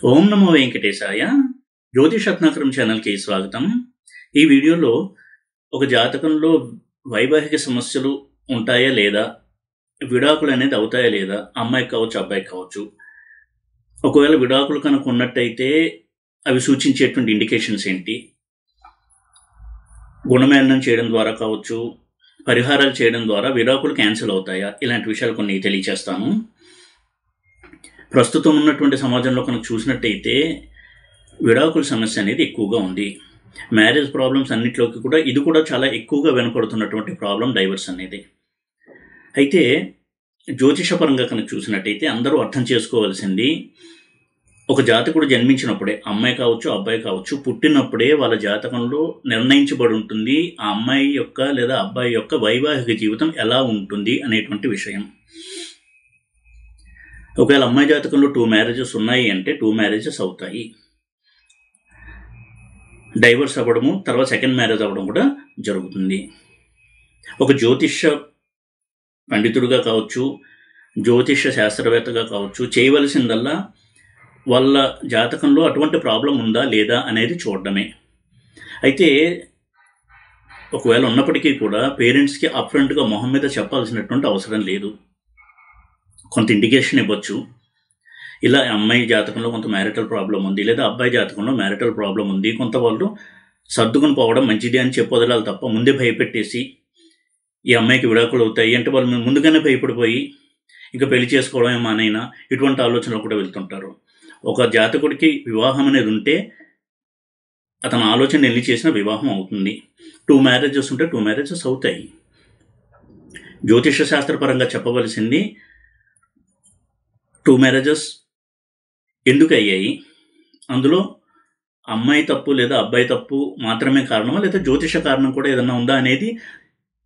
ఓం నమో వెంకటేశాయ. జ్యోతిషరత్నాకరం ఛానల్కి స్వాగతం. ఈ వీడియోలో ఒక జాతకంలో వైవాహిక సమస్యలు ఉంటాయా లేదా, విడాకులు అనేది అవుతాయా లేదా, అమ్మాయికి కావచ్చు అబ్బాయికి కావచ్చు, ఒకవేళ విడాకులు కనుక ఉన్నట్టయితే అవి సూచించేటువంటి ఇండికేషన్స్ ఏంటి, గుణమేళనం చేయడం ద్వారా కావచ్చు, పరిహారాలు చేయడం ద్వారా విడాకులు క్యాన్సిల్ అవుతాయా, ఇలాంటి విషయాలు కొన్ని తెలియచేస్తాను. ప్రస్తుతం ఉన్నటువంటి సమాజంలో కనుక చూసినట్టయితే విడాకుల సమస్య అనేది ఎక్కువగా ఉంది. మ్యారేజ్ ప్రాబ్లమ్స్ అన్నింటిలోకి కూడా ఇది కూడా చాలా ఎక్కువగా వినపడుతున్నటువంటి ప్రాబ్లం డైవర్స్ అనేది. అయితే జ్యోతిషపరంగా కనుక చూసినట్టయితే అందరూ అర్థం చేసుకోవాల్సింది, ఒక జాతకుడు జన్మించినప్పుడే, అమ్మాయి కావచ్చు అబ్బాయి కావచ్చు, పుట్టినప్పుడే వాళ్ళ జాతకంలో నిర్ణయించబడి ఉంటుంది ఆ అమ్మాయి యొక్క లేదా అబ్బాయి యొక్క వైవాహిక జీవితం ఎలా ఉంటుంది అనేటువంటి విషయం. ఒకవేళ అమ్మాయి జాతకంలో 2 మ్యారేజెస్ ఉన్నాయి అంటే 2 మ్యారేజెస్ అవుతాయి. డైవర్స్ అవ్వడము, తర్వాత సెకండ్ మ్యారేజ్ అవ్వడం కూడా జరుగుతుంది. ఒక జ్యోతిష పండితుడిగా కావచ్చు, జ్యోతిష శాస్త్రవేత్తగా కావచ్చు, చేయవలసిందల్లా వాళ్ళ జాతకంలో అటువంటి ప్రాబ్లం ఉందా లేదా అనేది చూడడమే. అయితే ఒకవేళ ఉన్నప్పటికీ కూడా పేరెంట్స్కి అప్ఫ్రంట్గా మొహం మీద చెప్పాల్సినటువంటి అవసరం లేదు. కొంత ఇండికేషన్ ఇవ్వచ్చు, ఇలా అమ్మాయి జాతకంలో కొంత మ్యారిటల్ ప్రాబ్లం ఉంది, లేదా అబ్బాయి జాతకంలో మ్యారిటల్ ప్రాబ్లం ఉంది, కొంత వాళ్ళు సర్దుకుని పోవడం మంచిది అని చెప్పొదలాలి తప్ప ముందే భయపెట్టేసి ఈ అమ్మాయికి విడాకులు అవుతాయి అంటే వాళ్ళు ముందుగానే భయపడిపోయి ఇంకా పెళ్లి చేసుకోవడం ఏమానైనా ఇటువంటి ఆలోచనలు కూడా వెళ్తుంటారు. ఒక జాతకుడికి వివాహం అనేది ఉంటే అతని ఆలోచన ఎన్ని చేసినా వివాహం అవుతుంది. 2 మ్యారేజెస్ ఉంటే 2 మ్యారేజెస్ అవుతాయి. జ్యోతిష శాస్త్రపరంగా చెప్పవలసింది 2 మ్యారేజెస్ ఎందుకు అయ్యాయి, అందులో అమ్మాయి తప్పు లేదా అబ్బాయి తప్పు మాత్రమే కారణమా, లేదా జ్యోతిష కారణం కూడా ఏదన్నా ఉందా అనేది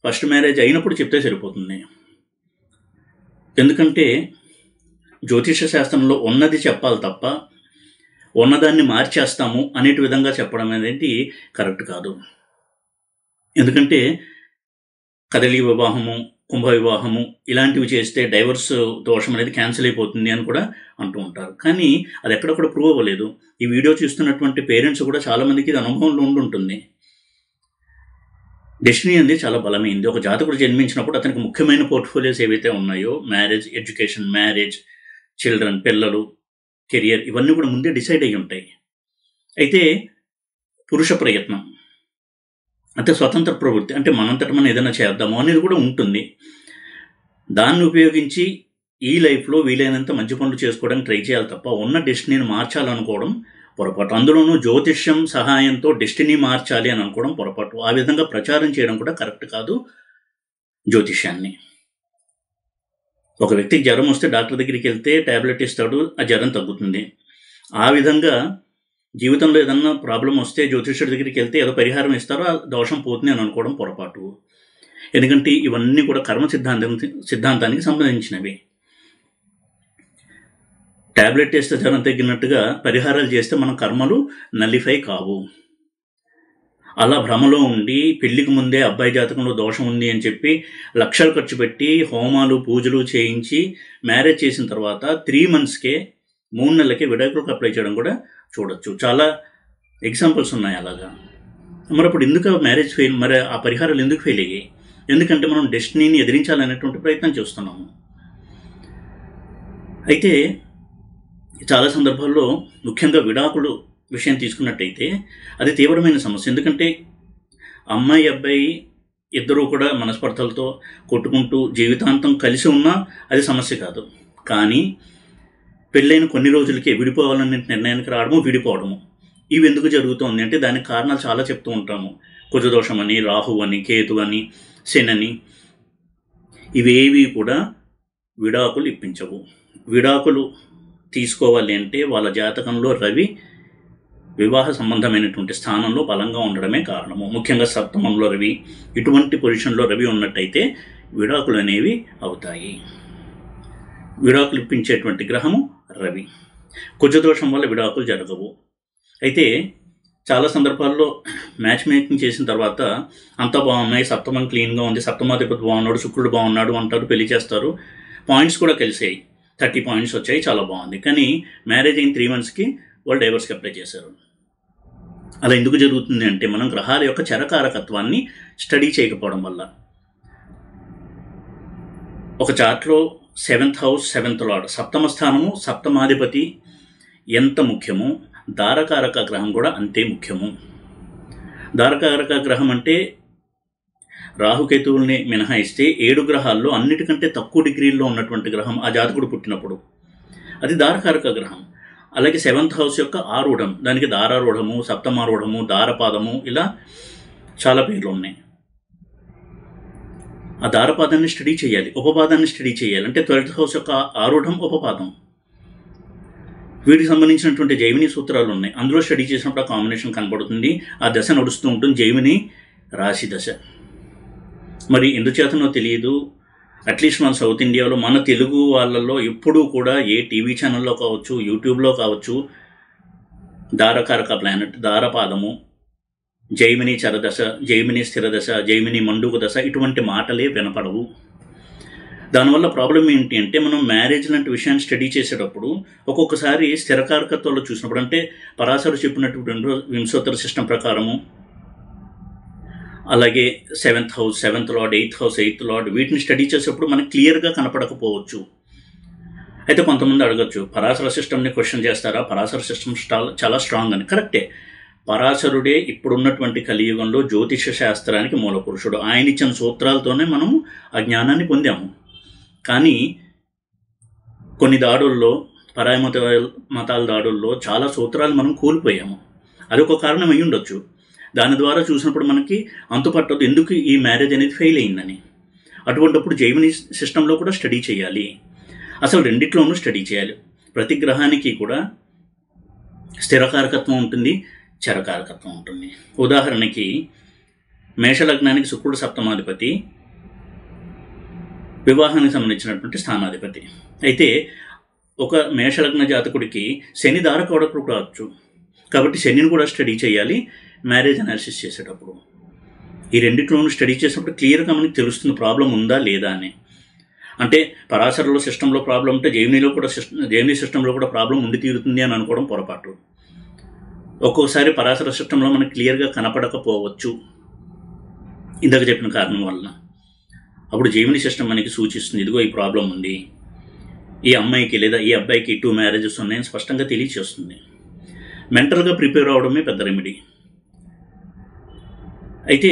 ఫస్ట్ మ్యారేజ్ అయినప్పుడు చెప్తే సరిపోతుంది. ఎందుకంటే జ్యోతిష శాస్త్రంలో ఉన్నది చెప్పాలి తప్ప ఉన్నదాన్ని మార్చేస్తాము అనేటి విధంగా చెప్పడం అనేది కరెక్ట్ కాదు. ఎందుకంటే కదలి వివాహము, కుంభ వివాహము ఇలాంటివి చేస్తే డైవర్స్ దోషం అనేది క్యాన్సిల్ అయిపోతుంది అని కూడా అంటూ ఉంటారు. కానీ అది ఎక్కడొక్కడ ప్రూవ్ అవ్వలేదు. ఈ వీడియో చూస్తున్నటువంటి పేరెంట్స్ కూడా చాలామందికి ఇది అనుభవంలో ఉంటుంది. డెస్టినీ అనేది చాలా బలమైంది. ఒక జాతకుడు జన్మించినప్పుడు అతనికి ముఖ్యమైన పోర్ట్ఫోలియోస్ ఏవైతే ఉన్నాయో, మ్యారేజ్, ఎడ్యుకేషన్, మ్యారేజ్, చిల్డ్రన్, పిల్లలు, కెరియర్, ఇవన్నీ కూడా ముందే డిసైడ్ అయ్యి ఉంటాయి. అయితే పురుష ప్రయత్నం అంటే స్వతంత్ర ప్రవృత్తి, అంటే మనంతట మనం ఏదైనా చేద్దాము అనేది కూడా ఉంటుంది. దాన్ని ఉపయోగించి ఈ లైఫ్లో వీలైనంత మంచి పనులు చేసుకోవడానికి ట్రై చేయాలి తప్ప ఉన్న డెస్టినీని మార్చాలనుకోవడం పొరపాటు. అందులోనూ జ్యోతిష్యం సహాయంతో డెస్టినీ మార్చాలి అని అనుకోవడం పొరపాటు. ఆ విధంగా ప్రచారం చేయడం కూడా కరెక్ట్ కాదు జ్యోతిష్యాన్ని. ఒక వ్యక్తికి జ్వరం వస్తే డాక్టర్ దగ్గరికి వెళ్తే ట్యాబ్లెట్ ఇస్తాడు, ఆ జ్వరం తగ్గుతుంది. ఆ విధంగా జీవితంలో ఏదన్నా ప్రాబ్లం వస్తే జ్యోతిష్యుడి దగ్గరికి వెళ్తే ఏదో పరిహారం ఇస్తారో ఆ దోషం పోతుంది అని అనుకోవడం పొరపాటు. ఎందుకంటే ఇవన్నీ కూడా కర్మ సిద్ధాంతానికి సంబంధించినవి. ట్యాబ్లెట్ వేస్తే జ్వరం తగ్గినట్టుగా పరిహారాలు చేస్తే మన కర్మలు నల్లిఫై కావు. అలా భ్రమలో ఉండి పెళ్లికి ముందే అబ్బాయి జాతకంలో దోషం ఉంది అని చెప్పి లక్షలు ఖర్చు పెట్టి హోమాలు పూజలు చేయించి మ్యారేజ్ చేసిన తర్వాత 3 మంత్స్కే 3 నెలలకే విడాకులకు అప్లై చేయడం కూడా చూడొచ్చు. చాలా ఎగ్జాంపుల్స్ ఉన్నాయి అలాగా. మరి అప్పుడు ఎందుకు మ్యారేజ్ ఫెయిల్, మరి ఆ పరిహారాలు ఎందుకు ఫెయిల్ అయ్యాయి? ఎందుకంటే మనం డెస్టినీని ఎదిరించాలనేటువంటి ప్రయత్నం చేస్తున్నాము. అయితే చాలా సందర్భాల్లో ముఖ్యంగా విడాకులు విషయం తీసుకున్నట్టయితే అది తీవ్రమైన సమస్య. ఎందుకంటే అమ్మాయి అబ్బాయి ఇద్దరూ కూడా మనస్పర్ధలతో కొట్టుకుంటూ జీవితాంతం కలిసి ఉన్నా అది సమస్య కాదు. కానీ పెళ్ళైన కొన్ని రోజులకే విడిపోవాలనే నిర్ణయానికి రావడము, విడిపోవడము, ఇవి ఎందుకు జరుగుతుంది అంటే దానికి కారణాలు చాలా చెప్తూ ఉంటాము. కుజదోషం అని, రాహు అని, కేతు అని, శని అని. ఇవేవి కూడా విడాకులు ఇప్పించవు. విడాకులు తీసుకోవాలి అంటే వాళ్ళ జాతకంలో రవి వివాహ సంబంధమైనటువంటి స్థానంలో బలంగా ఉండడమే కారణము. ముఖ్యంగా సప్తమంలో రవి, ఇటువంటి పొజిషన్లో రవి ఉన్నట్టయితే విడాకులు అనేవి అవుతాయి. విడాకులు ఇప్పించేటువంటి గ్రహము రవి. కుజదోషం వల్ల విడాకులు జరగవు. అయితే చాలా సందర్భాల్లో మ్యాచ్ మేకింగ్ చేసిన తర్వాత అంతా బాగున్నాయి, సప్తమం క్లీన్గా ఉంది, సప్తమాధిపతి బాగున్నాడు, శుక్రుడు బాగున్నాడు అంటారు, పెళ్లి చేస్తారు, పాయింట్స్ కూడా కలిసాయి. 30 పాయింట్స్ వచ్చాయి, చాలా బాగుంది. కానీ మ్యారేజ్ అయిన 3 మంత్స్కి వాళ్ళు డైవర్స్కి అప్లై చేశారు. అలా ఎందుకు జరుగుతుంది అంటే మనం గ్రహాల యొక్క చరకారకత్వాన్ని స్టడీ చేయకపోవడం వల్ల. ఒక చార్ట్లో 7th హౌస్ 7th లార్డ్, సప్తమ స్థానము సప్తమాధిపతి ఎంత ముఖ్యమో దారకారక గ్రహం కూడా అంతే ముఖ్యము. దారకారక గ్రహం అంటే రాహుకేతువుల్ని మినహాయిస్తే 7 గ్రహాల్లో అన్నిటికంటే తక్కువ డిగ్రీల్లో ఉన్నటువంటి గ్రహం ఆ జాతకుడు పుట్టినప్పుడు, అది దారకారక గ్రహం. అలాగే 7th హౌస్ యొక్క ఆరూఢం, దానికి దారారూఢము, సప్తమారూఢము, దారపాదము, ఇలా చాలా పేర్లు ఉన్నాయి. ఆ దారపాదాన్ని స్టడీ చేయాలి, ఉపపాదాన్ని స్టడీ చేయాలి. అంటే 12th హౌస్ యొక్క ఆరూఢం, ఉపపాదం, వీటికి సంబంధించినటువంటి జైమిని సూత్రాలు ఉన్నాయి. అందులో స్టడీ చేసినప్పుడు ఆ కాంబినేషన్ కనబడుతుంది. ఆ దశ నడుస్తూ ఉంటుంది, జైమిని రాశి దశ. మరి ఎందుచేతనో తెలియదు, అట్లీస్ట్ మన సౌత్ ఇండియాలో మన తెలుగు వాళ్ళల్లో ఎప్పుడూ కూడా ఏ టీవీ ఛానల్లో కావచ్చు, యూట్యూబ్లో కావచ్చు, దారకారక ప్లానెట్, దారపాదము, జైమిని చరదశ, జైమిని స్థిరదశ, జైమిని మండుక దశ ఇటువంటి మాటలే వినపడవు. దానివల్ల ప్రాబ్లం ఏంటి అంటే మనం మ్యారేజ్ లాంటి విషయాన్ని స్టడీ చేసేటప్పుడు ఒక్కొక్కసారి స్థిరకారకత్వంలో చూసినప్పుడు, అంటే పరాశరు చెప్పినటువంటి వింశోత్తర సిస్టమ్ ప్రకారము, అలాగే 7th house 7th lord, 8th house 8th lord, వీటిని స్టడీ చేసేటప్పుడు మనకు క్లియర్గా కనపడకపోవచ్చు. అయితే కొంతమంది అడగచ్చు, పరాశర సిస్టమ్ని క్వశ్చన్ చేస్తారా, పరాశర సిస్టమ్ చాలా స్ట్రాంగ్ అని. కరెక్టే, పరాశరుడే ఇప్పుడున్నటువంటి కలియుగంలో జ్యోతిష శాస్త్రానికి మూల పురుషుడు. ఆయన ఇచ్చిన సూత్రాలతోనే మనం ఆ జ్ఞానాన్ని పొందాము. కానీ కొన్ని దాడుల్లో, పరాయ మతాల దాడుల్లో చాలా సూత్రాలు మనం కోల్పోయాము. అదొక కారణం అయి ఉండొచ్చు. దాని ద్వారా చూసినప్పుడు మనకి అంతుపట్టదు ఎందుకు ఈ మ్యారేజ్ అనేది ఫెయిల్ అయిందని. అటువంటిప్పుడు జైమిని సిస్టంలో కూడా స్టడీ చేయాలి, అసలు రెండిట్లోనూ స్టడీ చేయాలి. ప్రతి గ్రహానికి కూడా స్థిరకారకత్వం ఉంటుంది, చరకారకత్వం ఉంటుంది. ఉదాహరణకి మేషలగ్నానికి శుక్రుడు సప్తమాధిపతి, వివాహానికి సంబంధించినటువంటి స్థానాధిపతి. అయితే ఒక మేషలగ్న జాతకుడికి శని దారకారకుడు కావచ్చు, కాబట్టి శనిని కూడా స్టడీ చేయాలి మ్యారేజ్ అనాలిసిస్ చేసేటప్పుడు. ఈ రెండిట్లోనూ స్టడీ చేసినప్పుడు క్లియర్గా మనకి తెలుస్తుంది ప్రాబ్లం ఉందా లేదా అని. అంటే పరాశరలో సిస్టంలో ప్రాబ్లం ఉంటే జైమిని సిస్టంలో కూడా ప్రాబ్లం ఉండి తీరుతుంది అని అనుకోవడం పొరపాటు. ఒక్కోసారి పరాశర సిస్టంలో మనకి క్లియర్గా కనపడకపోవచ్చు, ఇందాక చెప్పిన కారణం వలన. అప్పుడు జైమిని సిస్టమ్ మనకి సూచిస్తుంది, ఇదిగో ఈ ప్రాబ్లం ఉంది, ఈ అమ్మాయికి లేదా ఈ అబ్బాయికి 2 మ్యారేజెస్ ఉన్నాయని స్పష్టంగా తెలియచేస్తుంది. మెంటల్గా ప్రిపేర్ అవడమే పెద్ద రెమెడీ. అయితే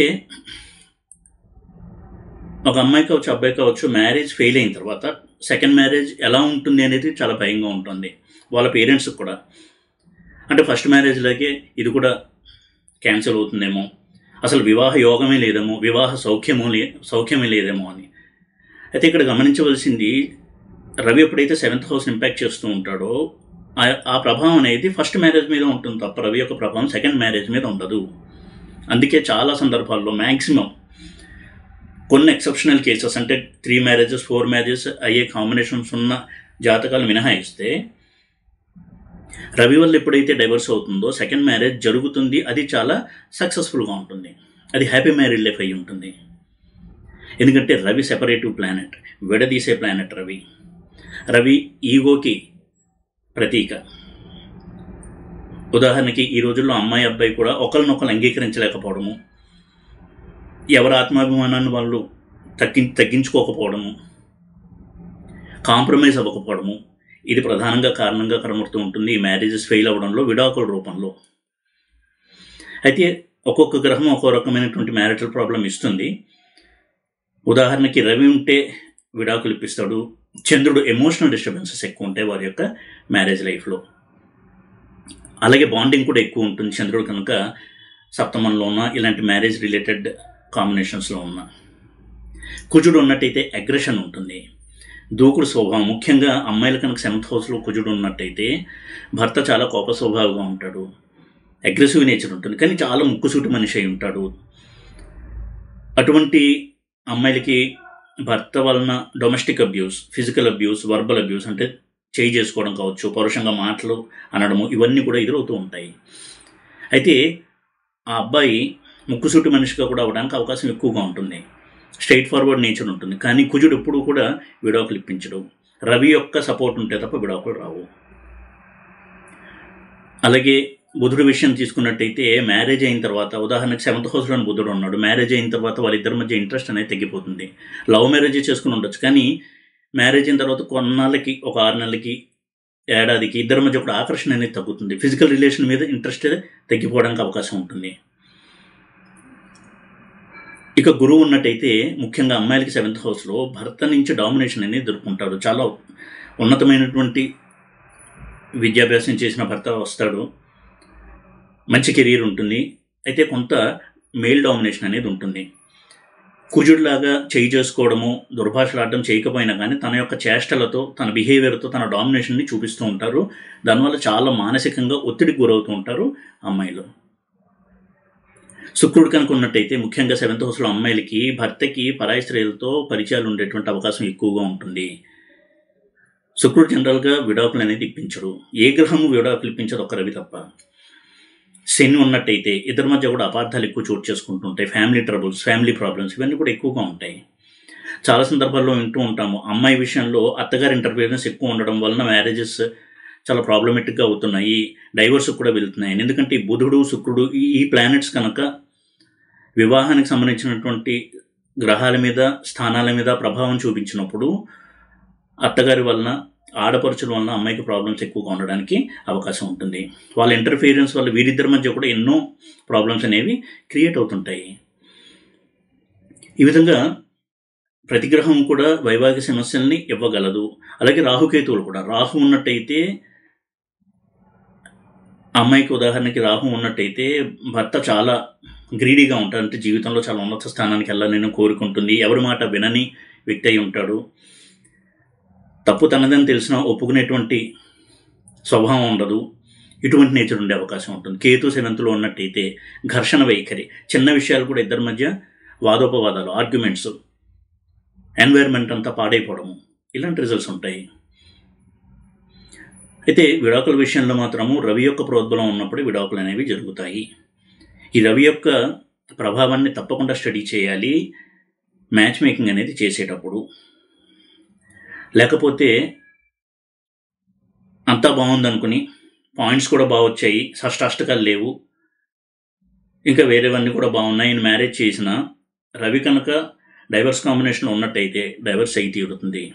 ఒక అమ్మాయి కావచ్చు, అబ్బాయి కావచ్చు, మ్యారేజ్ ఫెయిల్ అయిన తర్వాత సెకండ్ మ్యారేజ్ ఎలా ఉంటుంది అనేది చాలా భయంగా ఉంటుంది వాళ్ళ పేరెంట్స్కి కూడా. అంటే ఫస్ట్ మ్యారేజ్లాగే ఇది కూడా క్యాన్సిల్ అవుతుందేమో, అసలు వివాహ యోగమే లేదేమో, వివాహ సౌఖ్యమే లేదేమో అని. అయితే ఇక్కడ గమనించవలసింది, రవి ఎప్పుడైతే 7th హౌస్ ఇంపాక్ట్ చేస్తూ ఉంటాడో ఆ ప్రభావం అనేది ఫస్ట్ మ్యారేజ్ మీద ఉంటుంది తప్ప రవి యొక్క ప్రభావం సెకండ్ మ్యారేజ్ మీద ఉండదు. అందుకే చాలా సందర్భాల్లో మ్యాక్సిమం కొన్ని ఎక్సెప్షనల్ కేసెస్, అంటే 3 మ్యారేజెస్ 4 మ్యారేజెస్ అయ్యే కాంబినేషన్స్ ఉన్న జాతకాలు మినహాయిస్తే రవి వల్ల ఎప్పుడైతే డైవర్స్ అవుతుందో సెకండ్ మ్యారేజ్ జరుగుతుంది, అది చాలా సక్సెస్ఫుల్గా ఉంటుంది, అది హ్యాపీ మ్యారీడ్ లైఫ్ అయి ఉంటుంది. ఎందుకంటే రవి సెపరేటివ్ ప్లానెట్, విడదీసే ప్లానెట్ రవి. రవి ఈగోకి ప్రతీక. ఉదాహరణకి ఈ రోజుల్లో అమ్మాయి అబ్బాయి కూడా ఒకరినొకరు అంగీకరించలేకపోవడము, ఎవరి ఆత్మాభిమానాన్ని వాళ్ళు తగ్గించుకోకపోవడము, కాంప్రమైజ్ అవ్వకపోవడము, ఇది ప్రధానంగా కారణంగా కనబడుతూ ఉంటుంది ఈ మ్యారేజెస్ ఫెయిల్ అవ్వడంలో, విడాకుల రూపంలో. అయితే ఒక్కొక్క గ్రహం ఒక్కో రకమైనటువంటి మ్యారిటల్ ప్రాబ్లం ఇస్తుంది. ఉదాహరణకి రవి ఉంటే విడాకులు ఇప్పిస్తాడు, చంద్రుడు ఎమోషనల్ డిస్టర్బెన్సెస్ ఎక్కువ ఉంటాయి వారి యొక్క మ్యారేజ్ లైఫ్లో. అలాగే బాండింగ్ కూడా ఎక్కువ ఉంటుంది చంద్రుడు కనుక సప్తమంలో ఉన్న, ఇలాంటి మ్యారేజ్ రిలేటెడ్ కాంబినేషన్స్లో ఉన్న. కుజుడు ఉన్నట్టయితే అగ్రెషన్ ఉంటుంది, దూకుడు స్వభావం. ముఖ్యంగా అమ్మాయిలు కనుక 7th హౌస్లో కుజుడు ఉన్నట్టయితే భర్త చాలా కోప స్వభావంగా ఉంటాడు, అగ్రెసివ్ నేచర్ ఉంటుంది, కానీ చాలా ముక్కుసూటి మనిషి అయి ఉంటాడు. అటువంటి అమ్మాయిలకి భర్త వలన domestic abuse, physical abuse, verbal abuse, అంటే చేయి చేసుకోవడం కావచ్చు, పరుషంగా మాటలు అనడము, ఇవన్నీ కూడా ఎదురవుతూ ఉంటాయి. అయితే ఆ అబ్బాయి ముక్కుసూటి మనిషిగా కూడా అవ్వడానికి అవకాశం ఎక్కువగా ఉంటుంది, స్ట్రైట్ ఫార్వర్డ్ నేచర్ ఉంటుంది. కానీ కుజుడు ఎప్పుడూ కూడా విడాకులు ఇప్పించడు. రవి యొక్క సపోర్ట్ ఉంటే తప్ప విడాకులు రావు. అలాగే బుధుడు విషయం తీసుకున్నట్టయితే మ్యారేజ్ అయిన తర్వాత, ఉదాహరణకు 7th హౌస్లోని బుధుడు ఉన్నాడు, మ్యారేజ్ అయిన తర్వాత వాళ్ళిద్దరి మధ్య ఇంట్రెస్ట్ అనేది తగ్గిపోతుంది. లవ్ మ్యారేజ్ చేసుకుని ఉండొచ్చు, కానీ మ్యారేజ్ అయిన తర్వాత కొన్నాళ్ళకి, ఒక 6 నెలలకి, ఏడాదికి ఇద్దరి మధ్య కూడా ఆకర్షణ అనేది తగ్గుతుంది. ఫిజికల్ రిలేషన్ మీద ఇంట్రెస్ట్ తగ్గిపోవడానికి అవకాశం ఉంటుంది. ఇక గురువు ఉన్నట్టయితే ముఖ్యంగా అమ్మాయిలకి 7th హౌస్లో భర్త నుంచి డామినేషన్ అనేది దొరుకుంటారు. చాలా ఉన్నతమైనటువంటి విద్యాభ్యాసం చేసిన భర్త వస్తాడు, మంచి కెరీర్ ఉంటుంది, అయితే కొంత మేల్ డామినేషన్ అనేది ఉంటుంది. కుజుడిలాగా చేయి చేసుకోవడము, దుర్భాషలాడడం చేయకపోయినా కానీ తన యొక్క చేష్టలతో, తన బిహేవియర్తో తన డామినేషన్ని చూపిస్తూ ఉంటారు. దానివల్ల చాలా మానసికంగా ఒత్తిడికి గురవుతూ ఉంటారు అమ్మాయిలు. శుక్రుడు కనుక ఉన్నట్టయితే ముఖ్యంగా 7th హౌస్లో అమ్మాయిలకి భర్తకి పరాయి స్త్రీలతో పరిచయాలు ఉండేటువంటి అవకాశం ఎక్కువగా ఉంటుంది. శుక్రుడు జనరల్గా విడాకులు అనేది ఇప్పించడు. ఏ గ్రహము విడాకులు ఇప్పించదు, ఒక రవి తప్ప. శని ఉన్నట్టయితే ఇద్దరి మధ్య కూడా అపార్థాలు ఎక్కువ చోటు చేసుకుంటుంటాయి. ఫ్యామిలీ ట్రబుల్స్, ఫ్యామిలీ ప్రాబ్లమ్స్ ఇవన్నీ కూడా ఎక్కువగా ఉంటాయి. చాలా సందర్భాల్లో వింటూ ఉంటాము, అమ్మాయి విషయంలో అత్తగారి ఇంటర్ఫియరెన్స్ ఎక్కువ ఉండడం వలన మ్యారేజెస్ చాలా ప్రాబ్లమేటిక్గా అవుతున్నాయి, డైవర్స్ కూడా వెళ్తున్నాయి. ఎందుకంటే ఈ బుధుడు, శుక్రుడు, ఈ ప్లానెట్స్ కనుక వివాహానికి సంబంధించినటువంటి గ్రహాల మీద, స్థానాల మీద ప్రభావం చూపించినప్పుడు అత్తగారి వలన, ఆడపడుచుల వలన అమ్మాయికి ప్రాబ్లమ్స్ ఎక్కువగా ఉండడానికి అవకాశం ఉంటుంది. వాళ్ళ ఇంటర్ఫీరెన్స్ వల్ల వీరిద్దరి మధ్య కూడా ఎన్నో ప్రాబ్లమ్స్ అనేవి క్రియేట్ అవుతుంటాయి. ఈ విధంగా ప్రతి గ్రహం కూడా వైవాహిక సమస్యల్ని ఇవ్వగలదు. అలాగే రాహుకేతువులు కూడా, రాహు ఉన్నట్టయితే అమ్మాయికి, ఉదాహరణకి రాహు ఉన్నట్టయితే భర్త చాలా గ్రీడీగా ఉంటాడు, అంటే జీవితంలో చాలా ఉన్నత స్థానానికి వెళ్ళాలని కోరుకుంటుంది, ఎవరి మాట వినని వ్యక్తి అయి ఉంటాడు, తప్పు తనదని తెలిసినా ఒప్పుకునేటువంటి స్వభావం ఉండదు, ఇటువంటి నేచర్ ఉండే అవకాశం ఉంటుంది. కేతు 7th ఉన్నట్టయితే ఘర్షణ వైఖరి, చిన్న విషయాలు కూడా ఇద్దరి మధ్య వాదోపవాదాలు, ఆర్గ్యుమెంట్స్, ఎన్వైర్న్మెంట్ అంతా పాడైపోవడము, ఇలాంటి రిజల్ట్స్ ఉంటాయి. అయితే విడాకుల విషయంలో మాత్రము రవి యొక్క ప్రోద్బలం ఉన్నప్పుడు విడాకులు అనేవి జరుగుతాయి. ఈ రవి యొక్క ప్రభావాన్ని తప్పకుండా స్టడీ చేయాలి మ్యాచ్ మేకింగ్ అనేది చేసేటప్పుడు. లేకపోతే అంతా బాగుందనుకుని, పాయింట్స్ కూడా బాగా వచ్చాయి, షష్టాష్టకాలు లేవు, ఇంకా వేరేవన్నీ కూడా బాగున్నాయి, మ్యారేజ్ చేసిన రవి కనుక డైవర్స్ కాంబినేషన్లో ఉన్నట్టయితే డైవర్స్ అయి తీరుతుంది.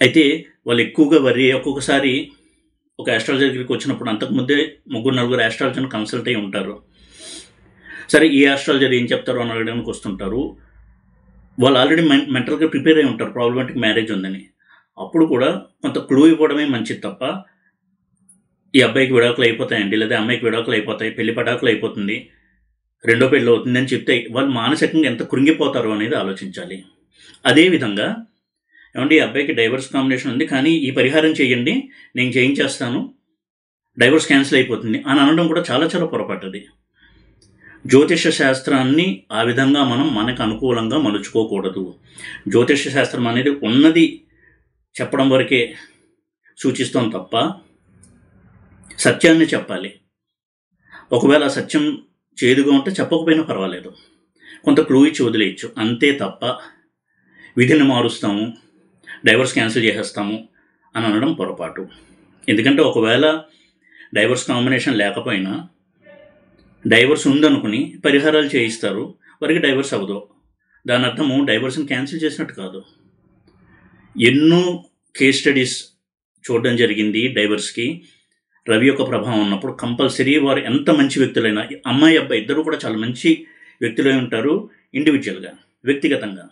అయితే వాళ్ళు ఎక్కువగా ఒక్కొక్కసారి ఒక ఆస్ట్రాలజర్ దగ్గరికి వచ్చినప్పుడు అంతకుముందే 3-4 ఆస్ట్రాలజర్ని కన్సల్ట్ అయి ఉంటారు. సరే, ఈ ఆస్ట్రాలజర్ ఏం చెప్తారో అని అడగడానికి వస్తుంటారు. వాళ్ళు ఆల్రెడీ మెంటల్గా ప్రిపేర్ అయి ఉంటారు ప్రాబ్లమాటిక్ మ్యారేజ్ ఉందని. అప్పుడు కూడా కొంత క్లూ ఇవ్వడమే మంచిది తప్ప, ఈ అబ్బాయికి విడాకులు అయిపోతాయండి, లేదా అమ్మాయికి విడాకులు అయిపోతాయి, పెళ్లి పటాకులు అయిపోతుంది, రెండో పెళ్ళి అవుతుంది అని చెప్తే వాళ్ళు మానసికంగా ఎంత కృంగిపోతారు అనేది ఆలోచించాలి. అదేవిధంగా, ఏమంటే ఈ అబ్బాయికి డైవర్స్ కాంబినేషన్ ఉంది, కానీ ఈ పరిహారం చేయండి, నేను చేయించేస్తాను, డైవర్స్ క్యాన్సిల్ అయిపోతుంది అని అనడం కూడా చాలా చాలా పొరపాటు. అది జ్యోతిష శాస్త్రాన్ని ఆ విధంగా మనం మనకు అనుకూలంగా మలుచుకోకూడదు. జ్యోతిష శాస్త్రం అనేది ఉన్నది చెప్పడం వరకే సూచిస్తాం తప్ప సత్యాన్ని చెప్పాలి. ఒకవేళ ఆ సత్యం చేదుగా ఉంటే చెప్పకపోయినా పర్వాలేదు, కొంత క్లూ ఇచ్చి వదిలేయచ్చు, అంతే తప్ప విధిని మారుస్తాము, డైవర్స్ క్యాన్సిల్ చేసేస్తాము అని అనడం పొరపాటు. ఎందుకంటే ఒకవేళ డైవర్స్ కాంబినేషన్ లేకపోయినా డైవర్స్ ఉందనుకుని పరిహారాలు చేయిస్తారు, వారికి డైవర్స్ అవ్వదు, దాని అర్థము డైవర్స్ని క్యాన్సిల్ చేసినట్టు కాదు. ఎన్నో కేస్ స్టడీస్ చూడడం జరిగింది. డైవర్స్కి రవి యొక్క ప్రభావం ఉన్నప్పుడు కంపల్సరీ వారు ఎంత మంచి వ్యక్తులైనా, అమ్మాయి అబ్బాయి ఇద్దరు కూడా చాలా మంచి వ్యక్తులై ఉంటారు, ఇండివిజువల్గా, వ్యక్తిగతంగా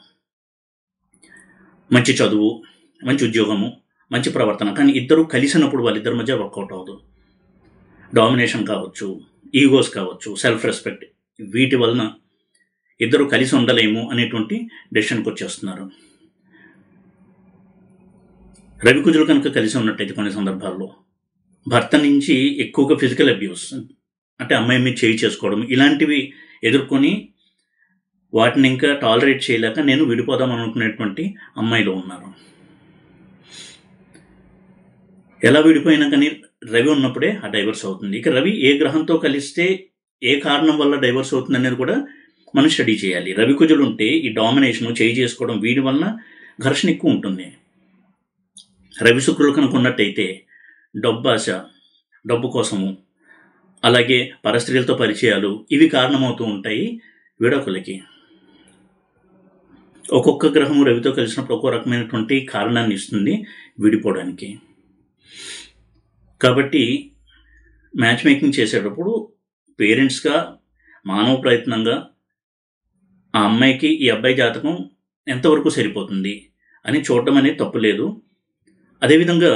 మంచి చదువు, మంచి ఉద్యోగము, మంచి ప్రవర్తన, కానీ ఇద్దరు కలిసినప్పుడు వాళ్ళిద్దరి మధ్య వర్కౌట్ అవ్వదు. డామినేషన్ కావచ్చు, ఈగోస్ కావచ్చు, సెల్ఫ్ రెస్పెక్ట్, వీటి వలన ఇద్దరు కలిసి ఉండలేము అనేటువంటి డెసిషన్కి వచ్చేస్తున్నారు. రవి కుజులు కనుక కలిసి ఉన్నట్టయితే కొన్ని సందర్భాల్లో భర్త నుంచి ఎక్కువగా ఫిజికల్ అబ్యూస్, అంటే అమ్మాయి మీద చేయి చేసుకోవడం, ఇలాంటివి ఎదుర్కొని వాటిని ఇంకా టాలరేట్ చేయలేక నేను విడిపోదాం అనుకునేటువంటి అమ్మాయిలు ఉన్నారు. ఎలా విడిపోయినా కానీ రవి ఉన్నప్పుడే ఆ డైవర్స్ అవుతుంది. ఇక రవి ఏ గ్రహంతో కలిస్తే ఏ కారణం వల్ల డైవర్స్ అవుతుంది అనేది కూడా మనం స్టడీ చేయాలి. రవి కుజులు ఉంటే ఈ డామినేషన్, చేయి చేసుకోవడం, వీడి వలన ఘర్షణ ఎక్కువ ఉంటుంది. రవి శుక్రులు కనుక ఉన్నట్టయితే డబ్బాశ, డబ్బు కోసము, అలాగే పరస్త్రీలతో పరిచయాలు, ఇవి కారణమవుతూ ఉంటాయి విడాకులకి. ఒక్కొక్క గ్రహము రవితో కలిసినప్పుడు ఒక్కో రకమైనటువంటి కారణాన్ని ఇస్తుంది విడిపోవడానికి. కాబట్టి మ్యాచ్ మేకింగ్ చేసేటప్పుడు పేరెంట్స్గా మానవ ప్రయత్నంగా ఆ అమ్మాయికి ఈ అబ్బాయి జాతకం ఎంతవరకు సరిపోతుంది అని చూడడం అనేది తప్పులేదు. అదేవిధంగా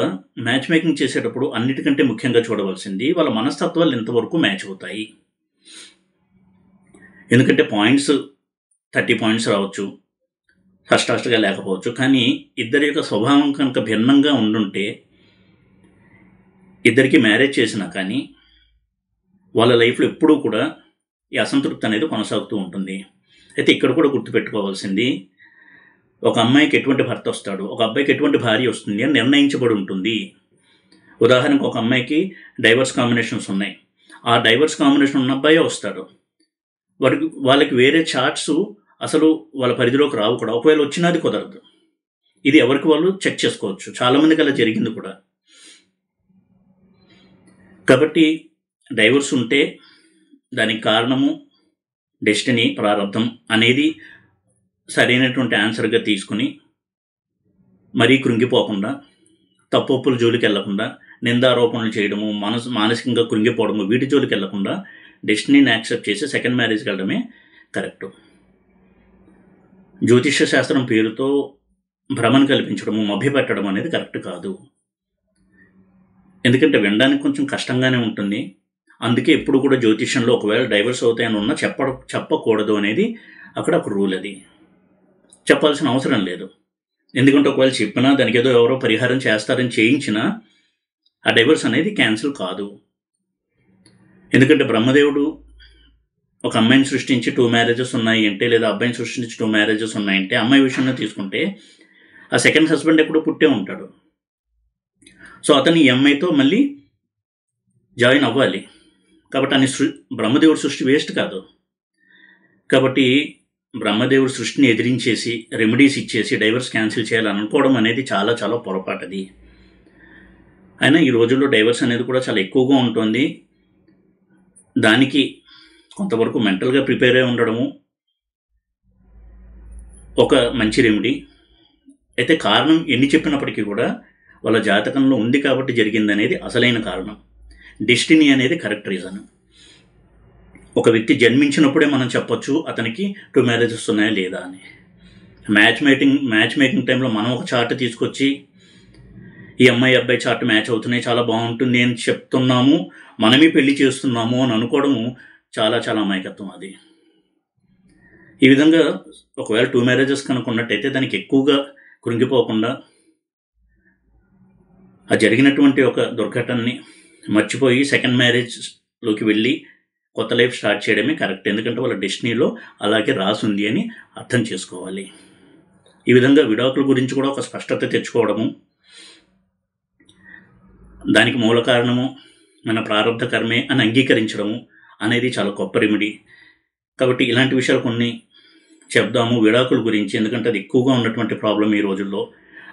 మ్యాచ్ మేకింగ్ చేసేటప్పుడు అన్నిటికంటే ముఖ్యంగా చూడవలసింది వాళ్ళ మనస్తత్వాలు ఎంతవరకు మ్యాచ్ అవుతాయి. ఎందుకంటే పాయింట్స్ 30 పాయింట్స్ రావచ్చు, ఫస్ట్గా లేకపోవచ్చు, కానీ ఇద్దరి యొక్క స్వభావం కనుక భిన్నంగా ఉండుంటే ఇద్దరికి మ్యారేజ్ చేసినా కానీ వాళ్ళ లైఫ్లో ఎప్పుడూ కూడా ఈ అసంతృప్తి అనేది కొనసాగుతూ ఉంటుంది. అయితే ఇక్కడ కూడా గుర్తుపెట్టుకోవాల్సింది, ఒక అమ్మాయికి ఎటువంటి భర్త వస్తాడు, ఒక అబ్బాయికి ఎటువంటి భార్య వస్తుంది అని నిర్ణయించబడి ఉంటుంది. ఉదాహరణకు ఒక అమ్మాయికి డైవర్స్ కాంబినేషన్స్ ఉన్నాయి, ఆ డైవర్స్ కాంబినేషన్ ఉన్న అబ్బాయే వస్తాడు. వాళ్ళకి వేరే చార్ట్స్ అసలు వాళ్ళ పరిధిలోకి రావు కూడా, ఒకవేళ వచ్చినది కుదరదు. ఇది ఎవరికి వాళ్ళు చెక్ చేసుకోవచ్చు, చాలామందికి అలా జరిగింది కూడా. కాబట్టి డైవర్స్ ఉంటే దానికి కారణము డెస్టినీ, ప్రారంధం అనేది సరైనటువంటి ఆన్సర్గా తీసుకుని మరీ కృంగిపోకుండా, తప్పుల జోలికి వెళ్లకుండా, నిందారోపణలు చేయడము, మానసికంగా కృంగిపోవడము, వీటి జోలికి వెళ్లకుండా డెస్టినీని యాక్సెప్ట్ చేసి సెకండ్ మ్యారేజ్కి వెళ్ళడమే కరెక్టు. జ్యోతిష్య శాస్త్రం పేరుతో భ్రమను కల్పించడము, మభ్యపెట్టడం అనేది కరెక్ట్ కాదు. ఎందుకంటే వినడానికి కొంచెం కష్టంగానే ఉంటుంది. అందుకే ఎప్పుడు కూడా జ్యోతిష్యంలో ఒకవేళ డైవర్స్ అవుతాయని ఉన్నా చెప్పకూడదు అనేది అక్కడ ఒక రూల్. అది చెప్పాల్సిన అవసరం లేదు. ఎందుకంటే ఒకవేళ చెప్పినా దానికి ఏదో ఎవరో పరిహారం చేస్తారని చేయించినా ఆ డైవర్స్ అనేది క్యాన్సిల్ కాదు. ఎందుకంటే బ్రహ్మదేవుడు ఒక అమ్మాయిని సృష్టించి 2 మ్యారేజెస్ ఉన్నాయి అంటే, లేదా అబ్బాయిని సృష్టించి 2 మ్యారేజెస్ ఉన్నాయంటే, అమ్మాయి విషయంలో తీసుకుంటే ఆ సెకండ్ హస్బెండ్ ఎప్పుడు పుట్టే ఉంటాడు. సో అతను ఈ అమ్మాయితో మళ్ళీ జాయిన్ అవ్వాలి. కాబట్టి బ్రహ్మదేవుడి సృష్టి వేస్ట్ కాదు. కాబట్టి బ్రహ్మదేవుడి సృష్టిని ఎదిరించేసి రెమెడీస్ ఇచ్చేసి డైవర్స్ క్యాన్సిల్ చేయాలని అనుకోవడం అనేది చాలా చాలా పొరపాటుది. అయినా ఈ రోజుల్లో డైవర్స్ అనేది కూడా చాలా ఎక్కువగా ఉంటుంది. దానికి కొంతవరకు మెంటల్గా ప్రిపేర్ అయి ఉండడము ఒక మంచి రెమెడీ. అయితే కారణం ఎన్ని చెప్పినప్పటికీ కూడా వాళ్ళ జాతకంలో ఉంది కాబట్టి జరిగింది అనేది అసలైన కారణం. డెస్టినీ అనేది కరెక్ట్ రీజన్. ఒక వ్యక్తి జన్మించినప్పుడే మనం చెప్పొచ్చు అతనికి 2 మ్యారేజెస్ ఉన్నాయా లేదా అని. మ్యాచ్ మేకింగ్ టైంలో మనం ఒక చార్ట్ తీసుకొచ్చి ఈ అమ్మాయి అబ్బాయి చార్ట్ మ్యాచ్ అవుతున్నాయి, చాలా బాగుంటుంది అని చెప్తున్నాము, మనమే పెళ్లి చేస్తున్నాము అని అనుకోవడము చాలా చాలా అమాయకత్వం. అది ఈ విధంగా ఒకవేళ 2 మ్యారేజెస్ కనుక ఉన్నట్టయితే దానికి ఎక్కువగా కృంగిపోకుండా ఆ జరిగినటువంటి ఒక దుర్ఘటనని మర్చిపోయి సెకండ్ మ్యారేజ్లోకి వెళ్ళి కొత్త లైఫ్ స్టార్ట్ చేయడమే కరెక్ట్. ఎందుకంటే వాళ్ళ డెస్టినీలో అలాగే రాసుంది అని అర్థం చేసుకోవాలి. ఈ విధంగా విడాకుల గురించి కూడా ఒక స్పష్టత తెచ్చుకోవడము, దానికి మూల కారణము మన ప్రారంభ కర్మే అని అంగీకరించడము అనేది చాలా గొప్ప రెమెడీ. కాబట్టి ఇలాంటి విషయాలు కొన్ని చెప్దాము విడాకుల గురించి, ఎందుకంటే అది ఎక్కువగా ఉన్నటువంటి ప్రాబ్లం ఈ రోజుల్లో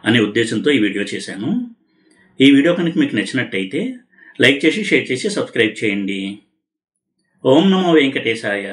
అనే ఉద్దేశంతో ఈ వీడియో చేశాను. ఈ వీడియో కనుక మీకు నచ్చినట్టయితే లైక్ చేసి, షేర్ చేసి, సబ్స్క్రైబ్ చేయండి. ఓం నమో వెంకటేశాయ.